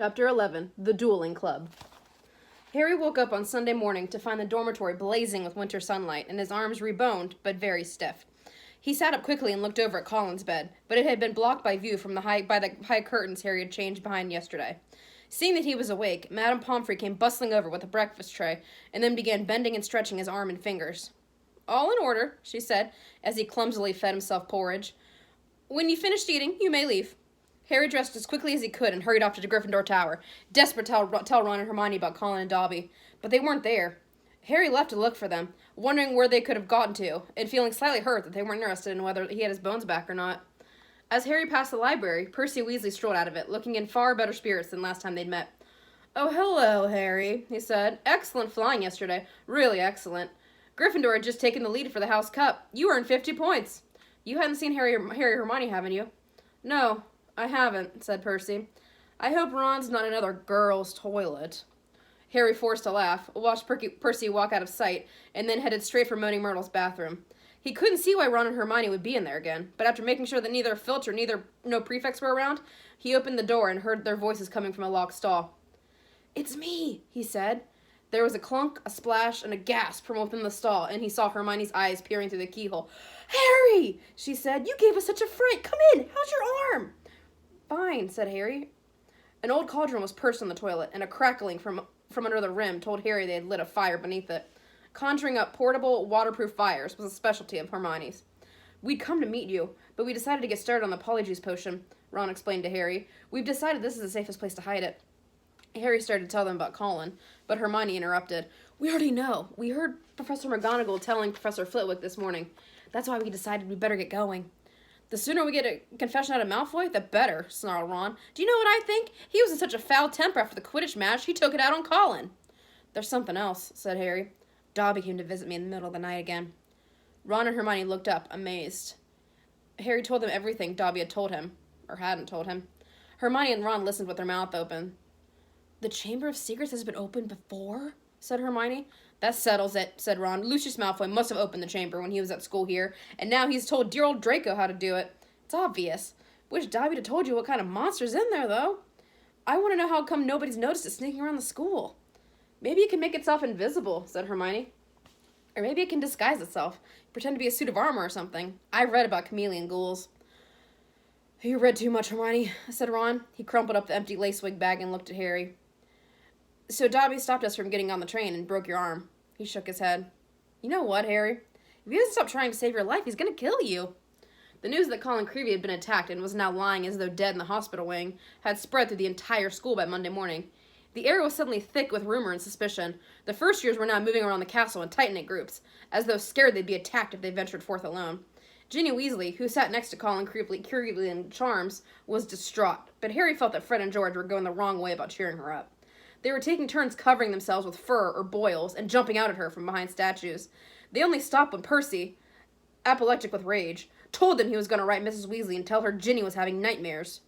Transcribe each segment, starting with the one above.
Chapter 11. The Dueling Club. Harry woke up on Sunday morning to find the dormitory blazing with winter sunlight and his arms reboned but very stiff. He sat up quickly and looked over at Colin's bed, but it had been blocked by view from the high curtains Harry had changed behind yesterday. Seeing that he was awake, Madame Pomfrey came bustling over with a breakfast tray and then began bending and stretching his arm and fingers. "All in order," she said, as he clumsily fed himself porridge. "When you've finished eating, you may leave." Harry dressed as quickly as he could and hurried off to the Gryffindor Tower, desperate to tell Ron and Hermione about Colin and Dobby. But they weren't there. Harry left to look for them, wondering where they could have gotten to, and feeling slightly hurt that they weren't interested in whether he had his bones back or not. As Harry passed the library, Percy Weasley strolled out of it, looking in far better spirits than last time they'd met. "Oh, hello, Harry," he said. "Excellent flying yesterday. Really excellent. Gryffindor had just taken the lead for the House Cup. You earned 50 points. You hadn't seen Harry or Hermione, haven't you?" "No, I haven't," said Percy. "I hope Ron's not another girl's toilet." Harry forced a laugh, watched Percy walk out of sight, and then headed straight for Moaning Myrtle's bathroom. He couldn't see why Ron and Hermione would be in there again, but after making sure that neither Filch or no prefects were around, he opened the door and heard their voices coming from a locked stall. "It's me," he said. There was a clunk, a splash, and a gasp from within the stall, and he saw Hermione's eyes peering through the keyhole. "Harry!" she said. "You gave us such a fright. Come in. How's your arm?" "Fine," said Harry. An old cauldron was perched on the toilet, and a crackling from under the rim told Harry they had lit a fire beneath it. Conjuring up portable, waterproof fires was a specialty of Hermione's. "We'd come to meet you, but we decided to get started on the Polyjuice potion," Ron explained to Harry. "We've decided this is the safest place to hide it." Harry started to tell them about Colin, but Hermione interrupted. "We already know. We heard Professor McGonagall telling Professor Flitwick this morning. That's why we decided we better get going." "The sooner we get a confession out of Malfoy, the better," snarled Ron. "Do you know what I think? He was in such a foul temper after the Quidditch match, he took it out on Colin." "There's something else," said Harry. "Dobby came to visit me in the middle of the night again." Ron and Hermione looked up, amazed. Harry told them everything Dobby had told him, or hadn't told him. Hermione and Ron listened with their mouth open. "The Chamber of Secrets has been opened before?" said Hermione. "That settles it," said Ron. "Lucius Malfoy must have opened the chamber when he was at school here, and now he's told dear old Draco how to do it. It's obvious. Wish Dobby had told you what kind of monster's in there, though. I want to know how come nobody's noticed it sneaking around the school." "Maybe it can make itself invisible," said Hermione. "Or maybe it can disguise itself, pretend to be a suit of armor or something. I've read about chameleon ghouls." "You read too much, Hermione," said Ron. He crumpled up the empty lacewig bag and looked at Harry. "So Dobby stopped us from getting on the train and broke your arm." He shook his head. "You know what, Harry? If he doesn't stop trying to save your life, he's going to kill you." The news that Colin Creevey had been attacked and was now lying as though dead in the hospital wing had spread through the entire school by Monday morning. The air was suddenly thick with rumor and suspicion. The first years were now moving around the castle in tight-knit groups, as though scared they'd be attacked if they ventured forth alone. Ginny Weasley, who sat next to Colin Creevey in Charms, was distraught, but Harry felt that Fred and George were going the wrong way about cheering her up. They were taking turns covering themselves with fur or boils and jumping out at her from behind statues. They only stopped when Percy, apoplectic with rage, told them he was going to write Mrs. Weasley and tell her Ginny was having nightmares.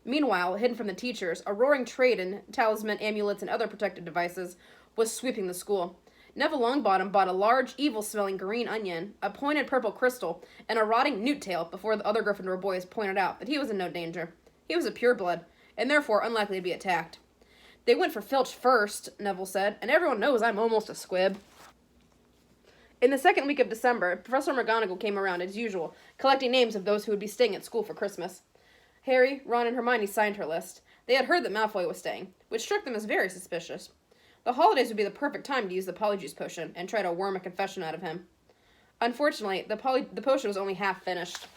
Meanwhile, hidden from the teachers, a roaring trade in talisman, amulets, and other protective devices was sweeping the school. Neville Longbottom bought a large, evil-smelling green onion, a pointed purple crystal, and a rotting newt tail before the other Gryffindor boys pointed out that he was in no danger. He was a pureblood, and therefore unlikely to be attacked. "They went for Filch first," Neville said, "and everyone knows I'm almost a squib." In the second week of December, Professor McGonagall came around as usual, collecting names of those who would be staying at school for Christmas. Harry, Ron, and Hermione signed her list. They had heard that Malfoy was staying, which struck them as very suspicious. The holidays would be the perfect time to use the Polyjuice potion and try to worm a confession out of him. Unfortunately, the potion was only half finished.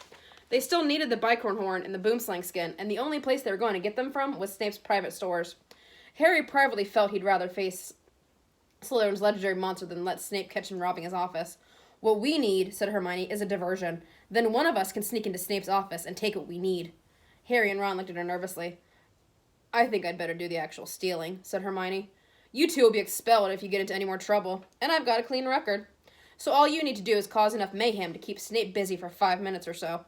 They still needed the bicorn horn and the boomslang skin, and the only place they were going to get them from was Snape's private stores. Harry privately felt he'd rather face Slytherin's legendary monster than let Snape catch him robbing his office. "What we need," said Hermione, "is a diversion. Then one of us can sneak into Snape's office and take what we need." Harry and Ron looked at her nervously. "I think I'd better do the actual stealing," said Hermione. "You two will be expelled if you get into any more trouble, and I've got a clean record. So all you need to do is cause enough mayhem to keep Snape busy for 5 minutes or so."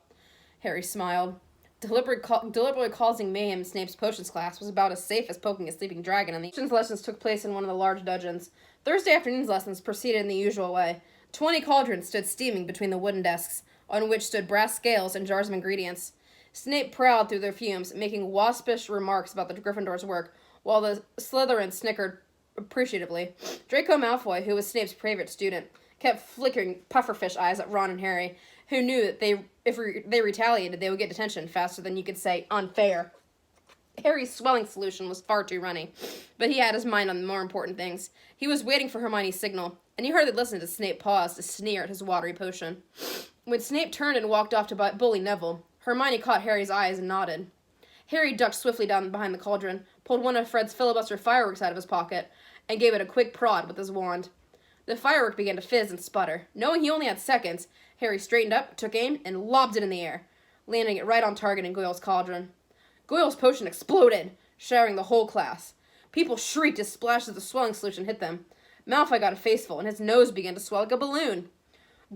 Harry smiled. Deliberately causing mayhem in Snape's potions class was about as safe as poking a sleeping dragon, and the potions lessons took place in one of the large dungeons. Thursday afternoon's lessons proceeded in the usual way. 20 cauldrons stood steaming between the wooden desks, on which stood brass scales and jars of ingredients. Snape prowled through their fumes, making waspish remarks about the Gryffindor's work, while the Slytherin snickered appreciatively. Draco Malfoy, who was Snape's favorite student, kept flickering pufferfish eyes at Ron and Harry, who knew that if they retaliated, they would get detention faster than you could say unfair. Harry's swelling solution was far too runny, but he had his mind on more important things. He was waiting for Hermione's signal, and he hardly listened as Snape paused to sneer at his watery potion. When Snape turned and walked off to bully Neville, Hermione caught Harry's eyes and nodded. Harry ducked swiftly down behind the cauldron, pulled one of Fred's filibuster fireworks out of his pocket, and gave it a quick prod with his wand. The firework began to fizz and sputter. Knowing he only had seconds, Harry straightened up, took aim, and lobbed it in the air, landing it right on target in Goyle's cauldron. Goyle's potion exploded, showering the whole class. People shrieked as splashes of the swelling solution hit them. Malfoy got a faceful, and his nose began to swell like a balloon.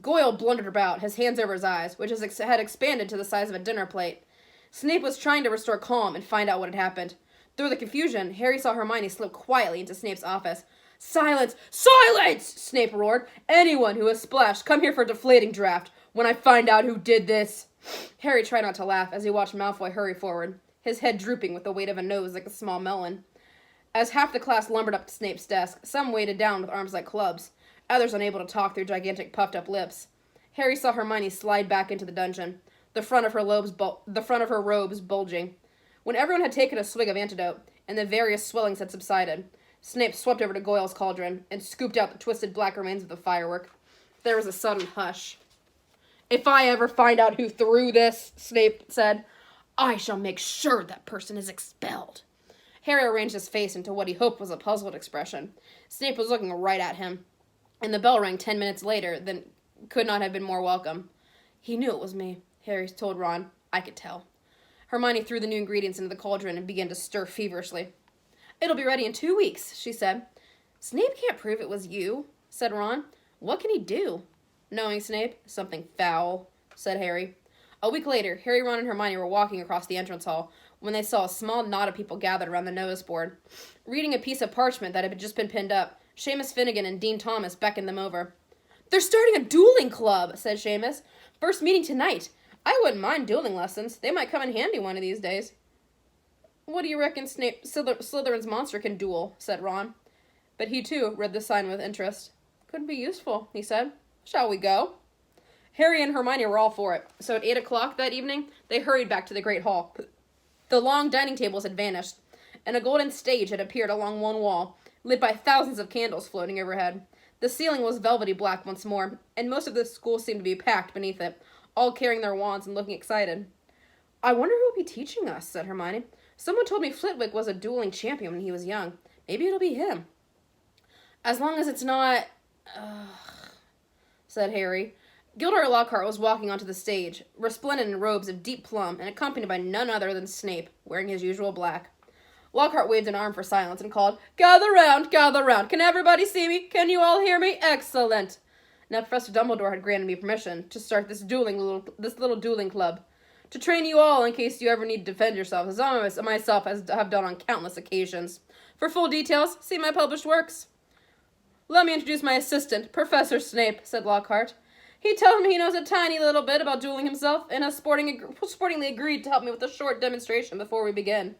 Goyle blundered about, his hands over his eyes, which had expanded to the size of a dinner plate. Snape was trying to restore calm and find out what had happened. Through the confusion, Harry saw Hermione slip quietly into Snape's office. "Silence! Silence!" Snape roared. "Anyone who has splashed, come here for a deflating draft when I find out who did this." Harry tried not to laugh as he watched Malfoy hurry forward, his head drooping with the weight of a nose like a small melon. As half the class lumbered up to Snape's desk, some weighted down with arms like clubs, others unable to talk through gigantic puffed-up lips. Harry saw Hermione slide back into the dungeon, the front of her robes bulging. When everyone had taken a swig of antidote, and the various swellings had subsided, Snape swept over to Goyle's cauldron and scooped out the twisted black remains of the firework. There was a sudden hush. "If I ever find out who threw this," Snape said, "I shall make sure that person is expelled." Harry arranged his face into what he hoped was a puzzled expression. Snape was looking right at him, and the bell rang 10 minutes later than could not have been more welcome. "He knew it was me," Harry told Ron. "I could tell." Hermione threw the new ingredients into the cauldron and began to stir feverishly. "It'll be ready in 2 weeks," she said. "Snape can't prove it was you," said Ron. "What can he do?" "Knowing Snape, something foul," said Harry. A week later, Harry, Ron, and Hermione were walking across the entrance hall when they saw a small knot of people gathered around the notice board. Reading a piece of parchment that had just been pinned up, Seamus Finnegan and Dean Thomas beckoned them over. "They're starting a dueling club," said Seamus. "First meeting tonight. I wouldn't mind dueling lessons. They might come in handy one of these days." "What do you reckon Slytherin's monster can duel?" said Ron. But he, too, read the sign with interest. "Could be useful," he said. "Shall we go?" Harry and Hermione were all for it, so at 8 o'clock that evening, they hurried back to the Great Hall. The long dining tables had vanished, and a golden stage had appeared along one wall, lit by thousands of candles floating overhead. The ceiling was velvety black once more, and most of the school seemed to be packed beneath it, all carrying their wands and looking excited. "I wonder who will be teaching us," said Hermione. "Someone told me Flitwick was a dueling champion when he was young. Maybe it'll be him." "As long as it's not..." said Harry. Gilderoy Lockhart was walking onto the stage, resplendent in robes of deep plum and accompanied by none other than Snape, wearing his usual black. Lockhart waved an arm for silence and called, "Gather round, gather round. Can everybody see me? Can you all hear me? Excellent." Now Professor Dumbledore had granted me permission to start this little dueling club, to train you all in case you ever need to defend yourselves, as I myself have done on countless occasions. For full details, see my published works. "Let me introduce my assistant, Professor Snape," said Lockhart. "He tells me he knows a tiny little bit about dueling himself, and has sportingly agreed to help me with a short demonstration before we begin.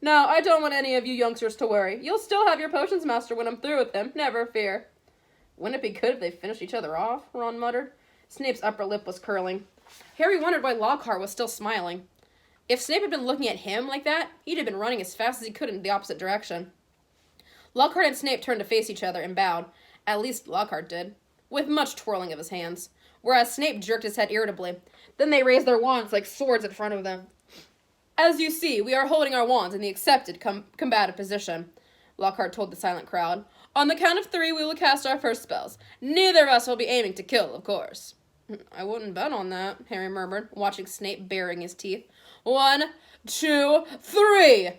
Now, I don't want any of you youngsters to worry. You'll still have your potions master when I'm through with him, never fear." "Wouldn't it be good if they finished each other off?" Ron muttered. Snape's upper lip was curling. Harry wondered why Lockhart was still smiling. If Snape had been looking at him like that, he'd have been running as fast as he could in the opposite direction. Lockhart and Snape turned to face each other and bowed. At least Lockhart did, with much twirling of his hands, whereas Snape jerked his head irritably. Then they raised their wands like swords in front of them. "As you see, we are holding our wands in the accepted combative position," Lockhart told the silent crowd. "On the count of 3, we will cast our first spells. Neither of us will be aiming to kill, of course." "I wouldn't bet on that," Harry murmured, watching Snape baring his teeth. 1, 2, 3!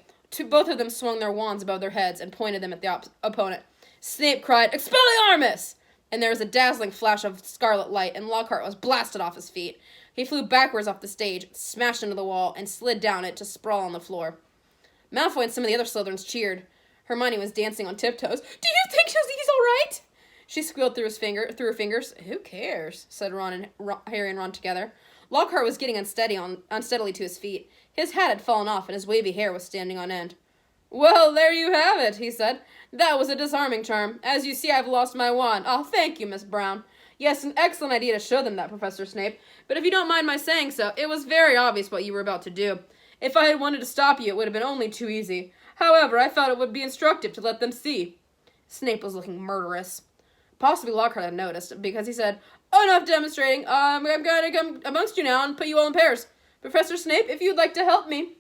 Both of them swung their wands above their heads and pointed them at the opponent. Snape cried, "Expelliarmus!" And there was a dazzling flash of scarlet light, and Lockhart was blasted off his feet. He flew backwards off the stage, smashed into the wall, and slid down it to sprawl on the floor. Malfoy and some of the other Slytherins cheered. Hermione was dancing on tiptoes. "Do you think he's all right?" She squealed through her fingers. "Who cares?" said Harry and Ron together. Lockhart was getting unsteadily to his feet. His hat had fallen off, and his wavy hair was standing on end. Well, there you have it, he said. That was a disarming charm. As you see, I've lost my wand. Ah, thank you, Miss Brown. Yes, an excellent idea to show them that, Professor Snape. But if you don't mind my saying so, it was very obvious what you were about to do. If I had wanted to stop you, it would have been only too easy. However, I thought it would be instructive to let them see. Snape was looking murderous. Possibly Lockhart had noticed, because he said, Oh, enough demonstrating. I'm going to come amongst you now and put you all in pairs. Professor Snape, if you'd like to help me.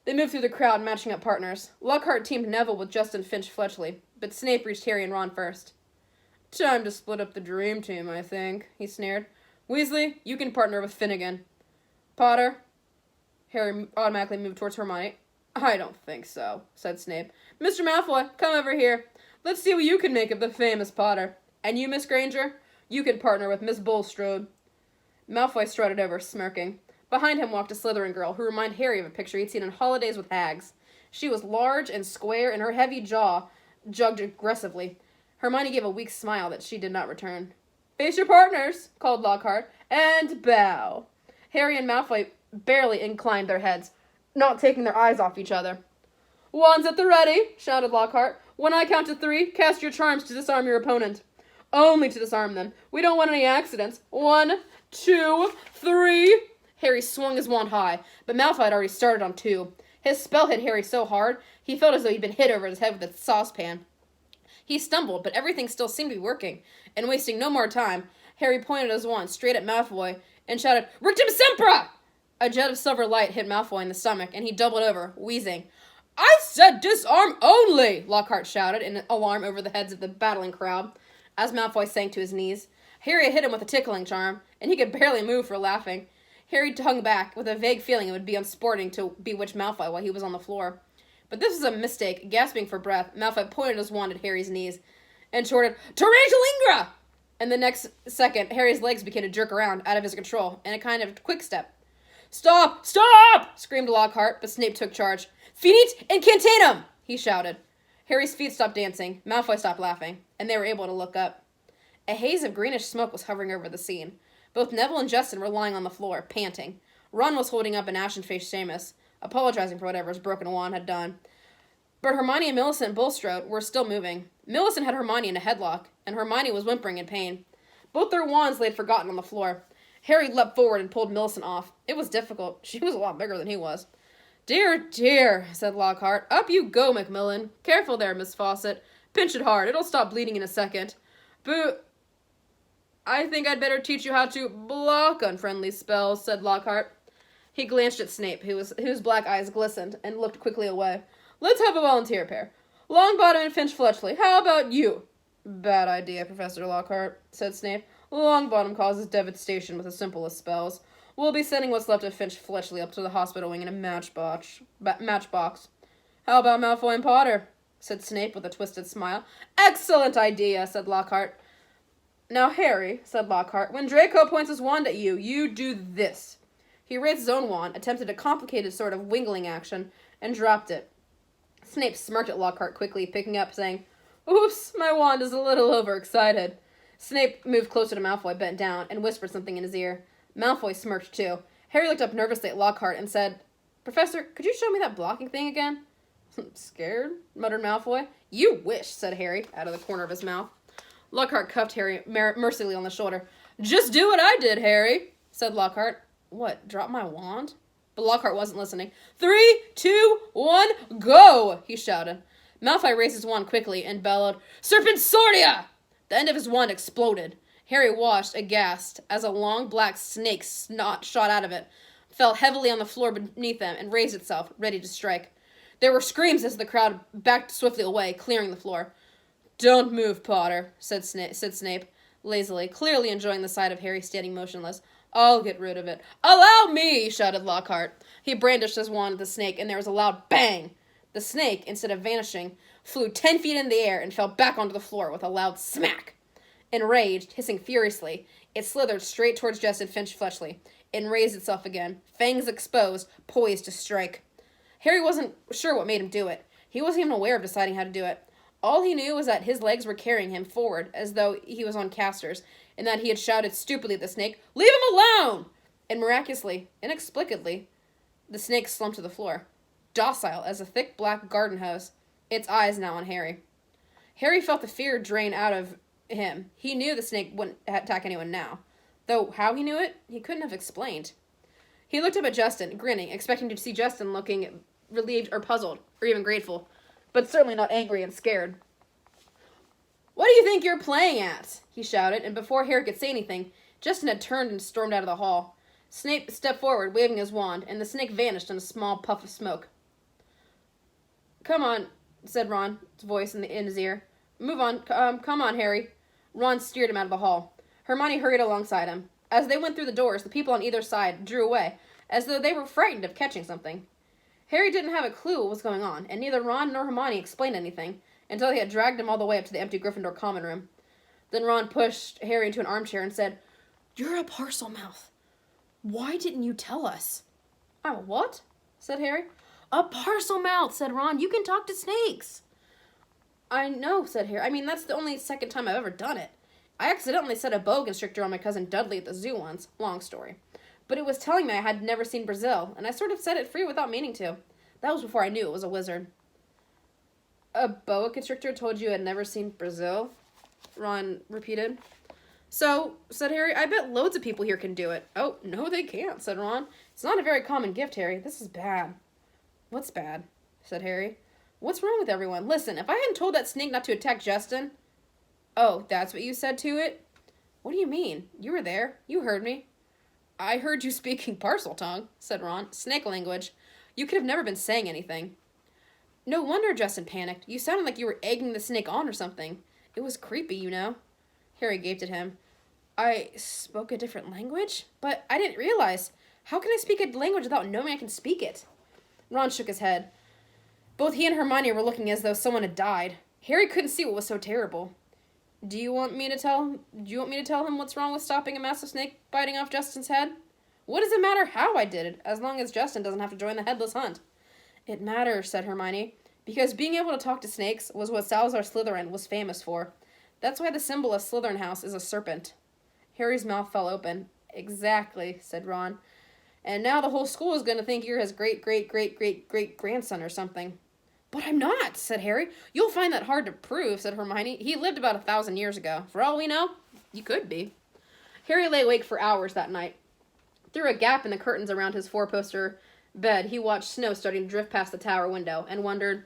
They moved through the crowd, matching up partners. Lockhart teamed Neville with Justin Finch-Fletchley, but Snape reached Harry and Ron first. Time to split up the dream team, I think, he sneered. Weasley, you can partner with Finnegan. Potter. Harry automatically moved towards Hermione. I don't think so, said Snape. Mr. Malfoy, come over here. Let's see what you can make of the famous Potter. And you, Miss Granger? You can partner with Miss Bulstrode. Malfoy strutted over, smirking. Behind him walked a Slytherin girl who reminded Harry of a picture he'd seen in Holidays with Hags. She was large and square, and her heavy jaw jugged aggressively. Hermione gave a weak smile that she did not return. Face your partners, called Lockhart, and bow. Harry and Malfoy barely inclined their heads, not taking their eyes off each other. Wands at the ready, shouted Lockhart. When I count to 3, cast your charms to disarm your opponent. Only to disarm them. We don't want any accidents. 1, 2, 3... Harry swung his wand high, but Malfoy had already started on 2. His spell hit Harry so hard, he felt as though he'd been hit over his head with a saucepan. He stumbled, but everything still seemed to be working, and wasting no more time, Harry pointed his wand straight at Malfoy and shouted, Rictum Sempra! A jet of silver light hit Malfoy in the stomach, and he doubled over, wheezing. I said disarm only! Lockhart shouted in alarm over the heads of the battling crowd, as Malfoy sank to his knees. Harry had hit him with a tickling charm, and he could barely move for laughing. Harry hung back, with a vague feeling it would be unsporting to bewitch Malfoy while he was on the floor. But this was a mistake. Gasping for breath, Malfoy pointed his wand at Harry's knees and chortled, Tarantulingra! And the next second, Harry's legs began to jerk around, out of his control, in a kind of quick step. Stop! Stop! Screamed Lockhart, but Snape took charge. Finite incantatem! He shouted. Harry's feet stopped dancing, Malfoy stopped laughing, and they were able to look up. A haze of greenish smoke was hovering over the scene. Both Neville and Justin were lying on the floor, panting. Ron was holding up an ashen-faced Seamus, apologizing for whatever his broken wand had done. But Hermione and Millicent and Bulstrode were still moving. Millicent had Hermione in a headlock, and Hermione was whimpering in pain. Both their wands lay forgotten on the floor. Harry leapt forward and pulled Millicent off. It was difficult. She was a lot bigger than he was. Dear, dear, said Lockhart. Up you go, Macmillan. Careful there, Miss Fawcett. Pinch it hard. It'll stop bleeding in a second. Boo... I think I'd better teach you how to block unfriendly spells, said Lockhart. He glanced at Snape, whose black eyes glistened, and looked quickly away. Let's have a volunteer pair. Longbottom and Finch-Fletchley, how about you? Bad idea, Professor Lockhart, said Snape. Longbottom causes devastation with the simplest spells. We'll be sending what's left of Finch-Fletchley up to the hospital wing in a matchbox. How about Malfoy and Potter? Said Snape with a twisted smile. Excellent idea, said Lockhart. Now, Harry, said Lockhart, when Draco points his wand at you, you do this. He raised his own wand, attempted a complicated sort of wingling action, and dropped it. Snape smirked at Lockhart quickly, picking up, saying, Oops, my wand is a little overexcited. Snape moved closer to Malfoy, bent down, and whispered something in his ear. Malfoy smirked too. Harry looked up nervously at Lockhart and said, Professor, could you show me that blocking thing again? Scared? Muttered Malfoy. You wish, said Harry, out of the corner of his mouth. Lockhart cuffed Harry mercilessly on the shoulder. Just do what I did, Harry, said Lockhart. What, drop my wand? But Lockhart wasn't listening. 3, 2, 1, go, he shouted. Malfoy raised his wand quickly and bellowed, Serpensortia! The end of his wand exploded. Harry watched, aghast, as a long black snake snot shot out of it, fell heavily on the floor beneath them, and raised itself, ready to strike. There were screams as the crowd backed swiftly away, clearing the floor. Don't move, Potter, said Snape, lazily, clearly enjoying the sight of Harry standing motionless. I'll get rid of it. Allow me, shouted Lockhart. He brandished his wand at the snake, and there was a loud bang. The snake, instead of vanishing, flew 10 feet in the air and fell back onto the floor with a loud smack. Enraged, hissing furiously, it slithered straight towards Justin Finch-Fletchley and raised itself again, fangs exposed, poised to strike. Harry wasn't sure what made him do it. He wasn't even aware of deciding how to do it. All he knew was that his legs were carrying him forward as though he was on casters, and that he had shouted stupidly at the snake, Leave him alone! And miraculously, inexplicably, the snake slumped to the floor. docile as a thick black garden hose, its eyes now on Harry. Harry felt the fear drain out of him. He knew the snake wouldn't attack anyone now, though how he knew it, he couldn't have explained. He looked up at Justin, grinning, expecting to see Justin looking relieved or puzzled, or even grateful, but certainly not angry and scared. "What do you think you're playing at?" he shouted, and before Harry could say anything, Justin had turned and stormed out of the hall. Snape stepped forward, waving his wand, and the snake vanished in a small puff of smoke. "Come on," said Ron's voice in his ear. "Move on. Come on, Harry." Ron steered him out of the hall. Hermione hurried alongside him. As they went through the doors, the people on either side drew away, as though they were frightened of catching something. Harry didn't have a clue what was going on, and neither Ron nor Hermione explained anything, until they had dragged him all the way up to the empty Gryffindor common room. Then Ron pushed Harry into an armchair and said, "You're a Parselmouth. Why didn't you tell us?" "I'm a what?" said Harry. "A Parselmouth," said Ron. "You can talk to snakes." "I know," said Harry. "I mean, that's the only second time I've ever done it. I accidentally set a boa constrictor on my cousin Dudley at the zoo once. Long story. But it was telling me I had never seen Brazil, and I sort of set it free without meaning to. That was before I knew it was a wizard." "A boa constrictor told you had never seen Brazil?" Ron repeated. "So," said Harry, "I bet loads of people here can do it." "Oh, no they can't," said Ron. "It's not a very common gift, Harry. This is bad." "What's bad?" said Harry. "What's wrong with everyone? Listen, if I hadn't told that snake not to attack Justin..." "Oh, that's what you said to it?" "What do you mean? You were there. You heard me." "I heard you speaking parcel tongue," said Ron. "Snake language. You could have never been saying anything." "No wonder Justin panicked. You sounded like you were egging the snake on or something. It was creepy, you know." Harry gaped at him. "I spoke a different language? But I didn't realize. How can I speak a language without knowing I can speak it?" Ron shook his head. Both he and Hermione were looking as though someone had died. Harry couldn't see what was so terrible. Do you want me to tell him what's wrong with stopping a massive snake biting off Justin's head?" "What does it matter how I did it, as long as Justin doesn't have to join the headless hunt?" "It matters," said Hermione, "because being able to talk to snakes was what Salazar Slytherin was famous for. That's why the symbol of Slytherin House is a serpent." Harry's mouth fell open. "Exactly," said Ron. "And now the whole school is going to think you're his great-great-great-great-great-grandson or something." "But I'm not," said Harry. "You'll find that hard to prove," said Hermione. "He lived about 1,000 years ago. For all we know, you could be." Harry lay awake for hours that night. Through a gap in the curtains around his four-poster bed, he watched snow starting to drift past the tower window and wondered,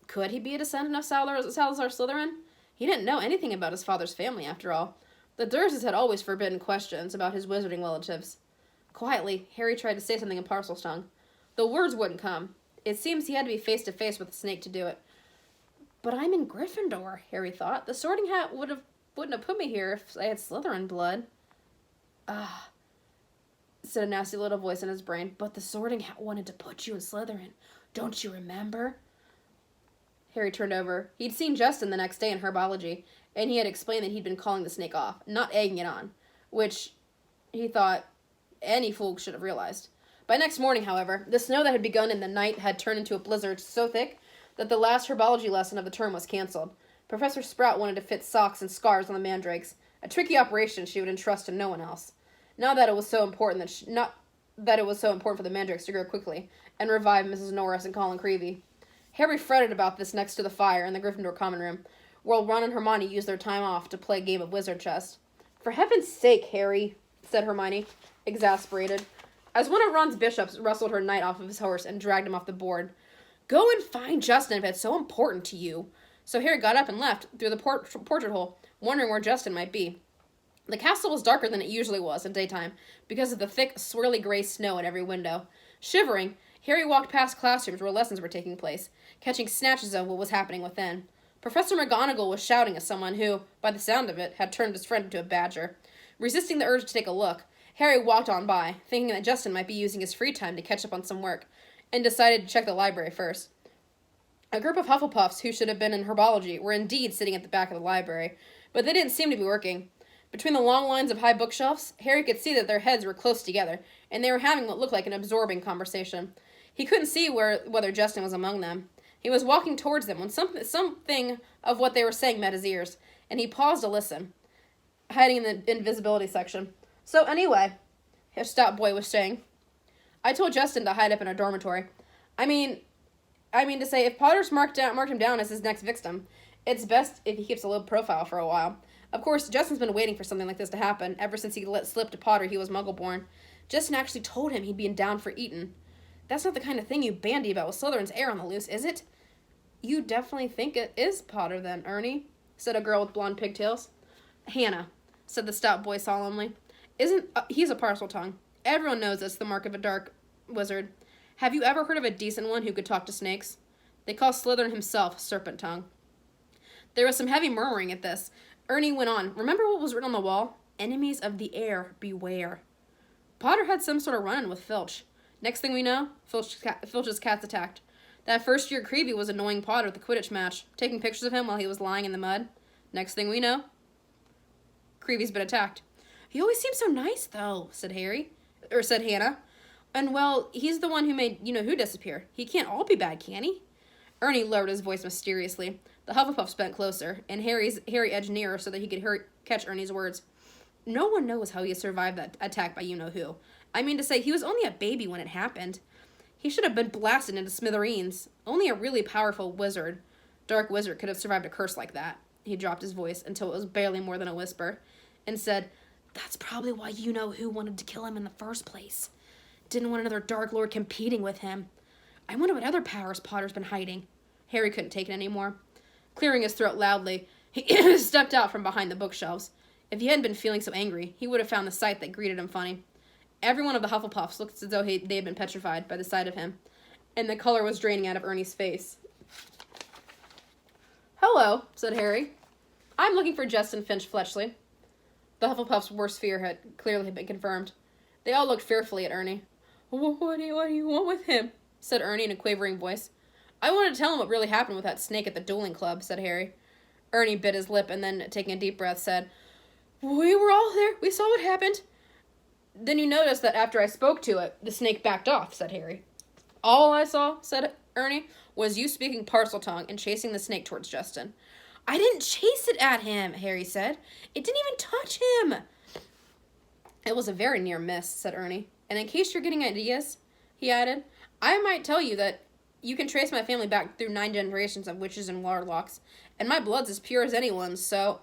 could he be a descendant of Salazar Slytherin? He didn't know anything about his father's family, after all. The Dursleys had always forbidden questions about his wizarding relatives. Quietly, Harry tried to say something in Parcel's tongue. The words wouldn't come. It seems he had to be face-to-face with the snake to do it. "But I'm in Gryffindor," Harry thought. "The Sorting Hat wouldn't have put me here if I had Slytherin blood." "Ah," said a nasty little voice in his brain. "But the Sorting Hat wanted to put you in Slytherin. Don't you remember?" Harry turned over. He'd seen Justin the next day in herbology, and he had explained that he'd been calling the snake off, not egging it on, which he thought any fool should have realized. By next morning, however, the snow that had begun in the night had turned into a blizzard so thick that the last herbology lesson of the term was canceled. Professor Sprout wanted to fit socks and scarves on the mandrakes, a tricky operation she would entrust to no one else. Now that it was so important for the mandrakes to grow quickly and revive Mrs. Norris and Colin Creevey. Harry fretted about this next to the fire in the Gryffindor common room, while Ron and Hermione used their time off to play a game of wizard chess. "For heaven's sake, Harry," said Hermione, exasperated, as one of Ron's bishops wrestled her knight off of his horse and dragged him off the board. "Go and find Justin if it's so important to you." So Harry got up and left through the portrait hole, wondering where Justin might be. The castle was darker than it usually was in daytime, because of the thick, swirly gray snow in every window. Shivering, Harry walked past classrooms where lessons were taking place, catching snatches of what was happening within. Professor McGonagall was shouting at someone who, by the sound of it, had turned his friend into a badger. Resisting the urge to take a look, Harry walked on by, thinking that Justin might be using his free time to catch up on some work, and decided to check the library first. A group of Hufflepuffs who should have been in herbology were indeed sitting at the back of the library, but they didn't seem to be working. Between the long lines of high bookshelves, Harry could see that their heads were close together, and they were having what looked like an absorbing conversation. He couldn't see whether Justin was among them. He was walking towards them when something of what they were saying met his ears, and he paused to listen, hiding in the invisibility section. "So anyway," his stout boy was saying, "I told Justin to hide up in our dormitory. I mean, I mean to say, if Potter's marked him down as his next victim, it's best if he keeps a low profile for a while. Of course, Justin's been waiting for something like this to happen ever since he let slip to Potter he was Muggle-born. Justin actually told him he'd be down for Eton. That's not the kind of thing you bandy about with Slytherin's heir on the loose, is it? You definitely think it is Potter then, Ernie, said a girl with blonde pigtails. Hannah, said the stout boy solemnly. He's a Parseltongue. Everyone knows it's the mark of a dark wizard. Have you ever heard of a decent one who could talk to snakes? They call Slytherin himself Serpent Tongue. There was some heavy murmuring at this. Ernie went on. Remember what was written on the wall? Enemies of the air, beware. Potter had some sort of run-in with Filch. Next thing we know, Filch's cat's attacked. That first year, Creevy was annoying Potter at the Quidditch match, taking pictures of him while he was lying in the mud. Next thing we know, Creevy's been attacked. He always seems so nice, though, said Hannah. And, well, he's the one who made you-know-who disappear. He can't all be bad, can he? Ernie lowered his voice mysteriously. The Hufflepuffs bent closer, and Harry edged nearer so that he could catch Ernie's words. No one knows how he survived that attack by you-know-who. I mean to say, he was only a baby when it happened. He should have been blasted into smithereens. Only a really powerful dark wizard, could have survived a curse like that. He dropped his voice until it was barely more than a whisper, and said, That's probably why you-know-who wanted to kill him in the first place. Didn't want another Dark Lord competing with him. I wonder what other powers Potter's been hiding. Harry couldn't take it anymore. Clearing his throat loudly, he stepped out from behind the bookshelves. If he hadn't been feeling so angry, he would have found the sight that greeted him funny. Every one of the Hufflepuffs looked as though they had been petrified by the sight of him, and the color was draining out of Ernie's face. Hello, said Harry. I'm looking for Justin Finch Fletchley. The Hufflepuff's worst fear had clearly been confirmed. They all looked fearfully at Ernie. What do you want with him? Said Ernie in a quavering voice. I wanted to tell him what really happened with that snake at the dueling club, said Harry. Ernie bit his lip and then, taking a deep breath, said, We were all there. We saw what happened. Then you noticed that after I spoke to it, the snake backed off, said Harry. All I saw, said Ernie, was you speaking Parseltongue and chasing the snake towards Justin. I didn't chase it at him, Harry said. It didn't even touch him. It was a very near miss, said Ernie. And in case you're getting ideas, he added, I might tell you that you can trace my family back through 9 generations of witches and warlocks, and my blood's as pure as anyone's, so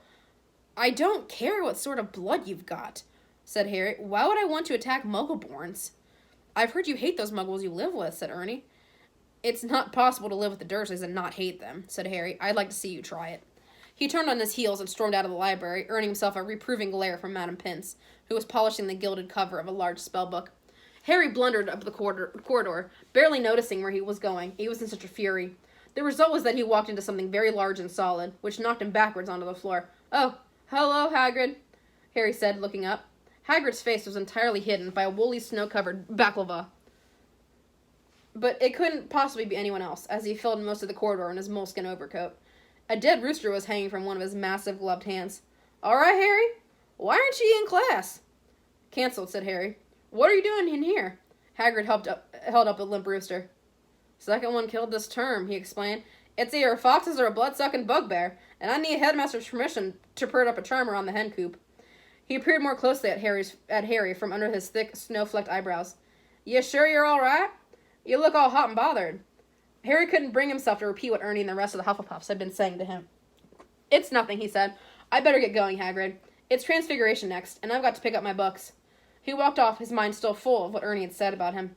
I don't care what sort of blood you've got, said Harry. Why would I want to attack Muggle-borns? I've heard you hate those Muggles you live with, said Ernie. It's not possible to live with the Dursleys and not hate them, said Harry. I'd like to see you try it. He turned on his heels and stormed out of the library, earning himself a reproving glare from Madame Pince, who was polishing the gilded cover of a large spellbook. Harry blundered up the corridor, barely noticing where he was going. He was in such a fury. The result was that he walked into something very large and solid, which knocked him backwards onto the floor. Oh, hello, Hagrid, Harry said, looking up. Hagrid's face was entirely hidden by a woolly, snow-covered baklava. But it couldn't possibly be anyone else, as he filled most of the corridor in his moleskin overcoat. A dead rooster was hanging from one of his massive gloved hands. All right, Harry. Why aren't you in class? Cancelled, said Harry. What are you doing in here? Hagrid held up a limp rooster. Second one killed this term, he explained. It's either foxes or a blood-sucking bugbear, and I need headmaster's permission to put up a charm around the hen coop. He peered more closely at Harry from under his thick, snow-flecked eyebrows. You sure you're all right? You look all hot and bothered. Harry couldn't bring himself to repeat what Ernie and the rest of the Hufflepuffs had been saying to him. It's nothing, he said. I better get going, Hagrid. It's Transfiguration next, and I've got to pick up my books. He walked off, his mind still full of what Ernie had said about him.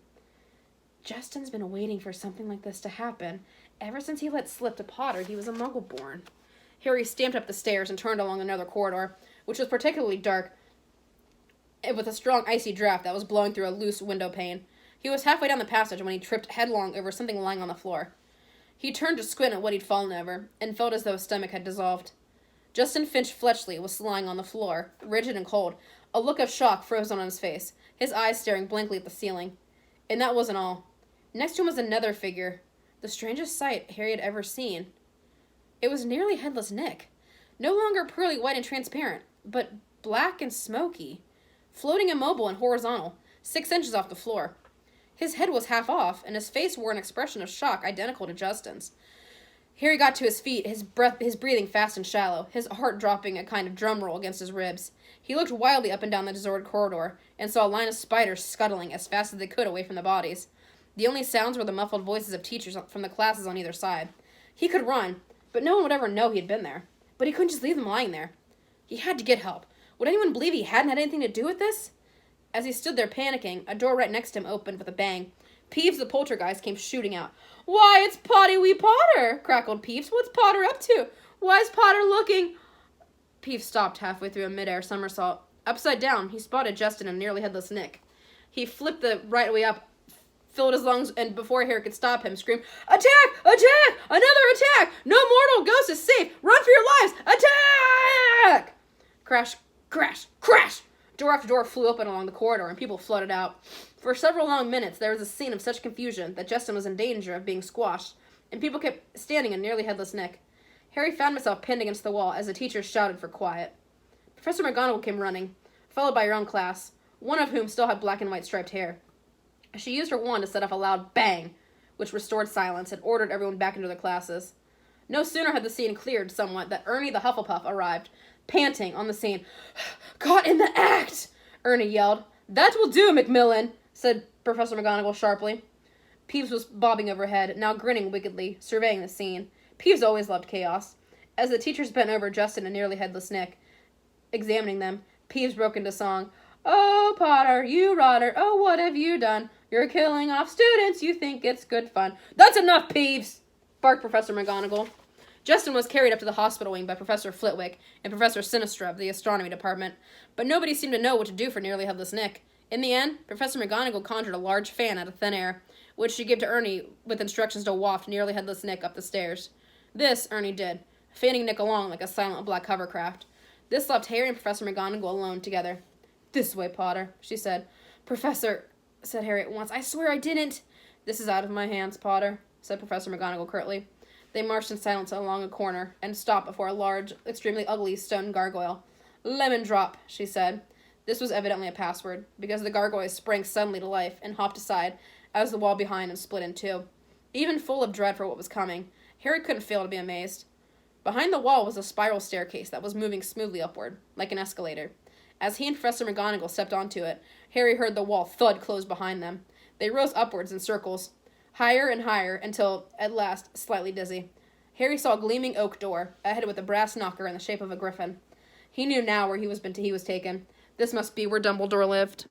Justin's been waiting for something like this to happen. Ever since he let slip to Potter, he was a Muggle-born. Harry stamped up the stairs and turned along another corridor, which was particularly dark, with a strong icy draft that was blowing through a loose window pane. He was halfway down the passage when he tripped headlong over something lying on the floor. He turned to squint at what he'd fallen over, and felt as though his stomach had dissolved. Justin Finch Fletchley was lying on the floor, rigid and cold. A look of shock frozen on his face, his eyes staring blankly at the ceiling. And that wasn't all. Next to him was another figure, the strangest sight Harry had ever seen. It was nearly headless Nick, no longer pearly white and transparent, but black and smoky, floating immobile and horizontal, 6 inches off the floor. His head was half off, and his face wore an expression of shock identical to Justin's. Harry got to his feet, his breathing fast and shallow, his heart dropping a kind of drum roll against his ribs. He looked wildly up and down the disordered corridor, and saw a line of spiders scuttling as fast as they could away from the bodies. The only sounds were the muffled voices of teachers from the classes on either side. He could run, but no one would ever know he had been there. But he couldn't just leave them lying there. He had to get help. Would anyone believe he hadn't had anything to do with this? As he stood there panicking, a door right next to him opened with a bang. Peeves the poltergeist came shooting out. "Why, it's Potty wee Potter!" crackled Peeves. "What's Potter up to? Why's Potter looking—" Peeves stopped halfway through a mid-air somersault. Upside down, he spotted Justin and nearly headless Nick. He flipped the right way up, filled his lungs, and before Harry could stop him, screamed, "Attack! Attack! Another attack! No mortal ghost is safe! Run for your lives! Attack!" Crash, crash, crash! Door after door flew open along the corridor, and people flooded out. For several long minutes, there was a scene of such confusion that Justin was in danger of being squashed, and people kept standing in nearly headless Nick. Harry found himself pinned against the wall as the teachers shouted for quiet. Professor McGonagall came running, followed by her own class, one of whom still had black and white striped hair. She used her wand to set off a loud bang, which restored silence and ordered everyone back into their classes. No sooner had the scene cleared somewhat that Ernie the Hufflepuff arrived, panting on the scene. "Caught in the act!" Ernie yelled. "That will do, Macmillan," said Professor McGonagall sharply. Peeves was bobbing overhead, now grinning wickedly, surveying the scene. Peeves always loved chaos. As the teachers bent over Justin and nearly headless Nick, examining them, Peeves broke into song. "Oh, Potter, you rotter, oh, what have you done? You're killing off students, you think it's good fun." "That's enough, Peeves!" barked Professor McGonagall. Justin was carried up to the hospital wing by Professor Flitwick and Professor Sinistra of the astronomy department, but nobody seemed to know what to do for nearly headless Nick. In the end, Professor McGonagall conjured a large fan out of thin air, which she gave to Ernie with instructions to waft nearly headless Nick up the stairs. This Ernie did, fanning Nick along like a silent black hovercraft. This left Harry and Professor McGonagall alone together. "This way, Potter," she said. "Professor," said Harry at once, "I swear I didn't." "This is out of my hands, Potter," said Professor McGonagall curtly. They marched in silence along a corner and stopped before a large, extremely ugly stone gargoyle. "Lemon drop," she said. This was evidently a password, because the gargoyle sprang suddenly to life and hopped aside as the wall behind him split in two. Even full of dread for what was coming, Harry couldn't fail to be amazed. Behind the wall was a spiral staircase that was moving smoothly upward, like an escalator. As he and Professor McGonagall stepped onto it, Harry heard the wall thud close behind them. They rose upwards in circles, higher and higher, until, at last, slightly dizzy. Harry saw a gleaming oak door, ahead with a brass knocker in the shape of a griffin. He knew now where he was taken. This must be where Dumbledore lived.